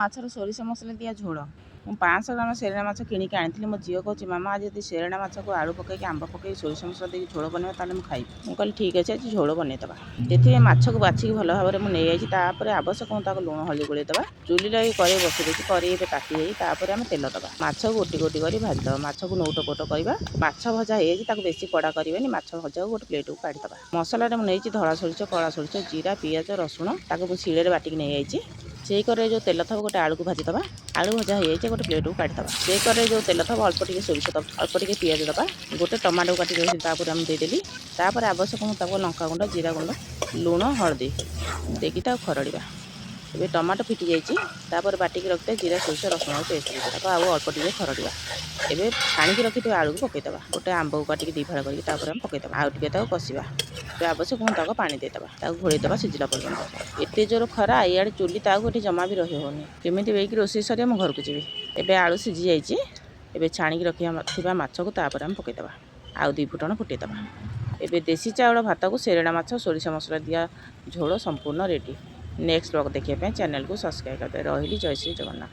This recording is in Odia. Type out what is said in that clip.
ମାଛର ସୋରିଷ ମସଲା ଦିଆ ଝୋଳ। ମୁଁ 500 ଗ୍ରାମ ସେରେଣା ମାଛ କିଣିକି ଆଣିଥିଲି। ମୋ ଝିଅ କହୁଛି ମାମା ଆଜି ଯଦି ସେରେଣା ମାଛକୁ ଆଳୁ ପକେଇକି ଆମ୍ବ ପକେଇକି ସୋରିଷ ମସଲା ଦେଇକି ଝୋଳ ବନେଇବା ତାହେଲେ ମୁଁ ଖାଇବି। ମୁଁ କହିଲି ଠିକ୍ ଅଛି ଆଜି ଝୋଳ ବନେଇଦେବା। ସେଥିପାଇଁ ମାଛକୁ ବାଛିକି ଭଲ ଭାବରେ ମୁଁ ନେଇଯାଇଛି। ତାପରେ ଆବଶ୍ୟକ ମୁଁ ତାକୁ ଲୁଣ ହଳଦୀ ଗୋଳେଇ ଦେବା। ଚୁଲିରେ କରେଇ ବସେଇ ଦେଇଛି। କରେଇ ଏବେ ତାତି ଯାଇ ତାପରେ ଆମେ ତେଲ ଦେବା। ମାଛକୁ ଗୋଟି ଗୋଟି କରି ଭାଜିଦେବା। ମାଛକୁ ନଉଟ ପୋଟ କରିବା। ମାଛ ଭଜା ହେଇଯାଇଛି ତାକୁ ବେଶୀ କଡ଼ା କରିବାନି। ମାଛ ଭଜାକୁ ଗୋଟେ ପ୍ଲେଟକୁ କାଢ଼ିଦେବା। ମସଲାରେ ମୁଁ ନେଇଛି ଧଳା ସୋରିଷ, କଳା ସୋରିଷ, ଜିରା, ପିଆଜ, ରସୁଣ ତାକୁ ମୁଁ ଶିଳରେ ବାଟିକି ନେଇଯାଇଛି। ସେଇ କରେ ଯେଉଁ ତେଲ ଥବ ଗୋଟେ ଆଳୁକୁ ଭାଜିଦେବା। ଆଳୁ ଭଜା ହେଇଯାଇଛି ଗୋଟେ ପ୍ଲେଟକୁ କାଢ଼ିଦେବା। ସେଇ କରେ ଯେଉଁ ତେଲ ଥବ ଅଳ୍ପ ଟିକେ ସୋରିଷ ଦେବା, ଅଳ୍ପ ଟିକେ ପିଆଜ ଦେବା। ଗୋଟେ ଟମାଟୋ କାଟିକି ରଖିଥିଲି ତାପରେ ଆମେ ଦେଇଦେଲି। ତାପରେ ଆବଶ୍ୟକ ମୁଁ ତାକୁ ଲଙ୍କାଗୁଣ୍ଡ, ଜିରା ଗୁଣ୍ଡ, ଲୁଣ, ହଳଦୀ ଦେଇକି ତାକୁ ଖରଡ଼ିବା। ଏବେ ଟମାଟୋ ଫିଟି ଯାଇଛି। ତାପରେ ବାଟିକି ରଖିଥିବା ଜିରା, ସୋରିଷ, ରସୁଣ ପେଷ୍ଟ ଦେଇଦେବା। ତାକୁ ଆଉ ଅଳ୍ପ ଟିକେ ଖରଡ଼ିବା। ଏବେ ଛାଣିକି ରଖିଥିବା ଆଳୁକୁ ପକାଇଦେବା। ଗୋଟେ ଆମ୍ବକୁ କାଟିକି ଦୁଇ ଫାଳ କରିକି ତାପରେ ଆମେ ପକାଇଦେବା। ଆଉ ଟିକେ ତାକୁ କଷିବା। ଏବେ ଆବଶ୍ୟକ ମୁଁ ତାକୁ ପାଣି ଦେଇଦେବା। ତାକୁ ଘୋଡ଼େଇଦେବା ସିଝିଲା ପର୍ଯ୍ୟନ୍ତ। ଏତେ ଜୋର ଖରା, ଇଆଡ଼େ ଚୁଲି ତାକୁ ଏଠି ଜମା ବି ରହି ହେଉନି। କେମିତି ବେଇକି ରୋଷେଇ ସରିବ ମୁଁ ଘରକୁ ଯିବି। ଏବେ ଆଳୁ ସିଝି ଯାଇଛି। ଏବେ ଛାଣିକି ରଖିଥିବା ମାଛକୁ ତାପରେ ଆମେ ପକାଇଦେବା। ଆଉ 2 ଫୁଟଣ ଫୁଟାଇଦେବା। ଏବେ ଦେଶୀ ଚାଉଳ ଭାତକୁ ସେରେଣା ମାଛ ସୋରିଷ ମସଲା ଦିଆ ଝୋଳ ସମ୍ପୂର୍ଣ୍ଣ ରେଡ଼ି। ନେକ୍ସଟ ବ୍ଲଗ ଦେଖିବା ପାଇଁ ଚ୍ୟାନେଲକୁ ସବସ୍କ୍ରାଇବ୍ କରିଦେବେ। ରହିଲି। ଜୟ ଶ୍ରୀ ଜଗନ୍ନାଥ।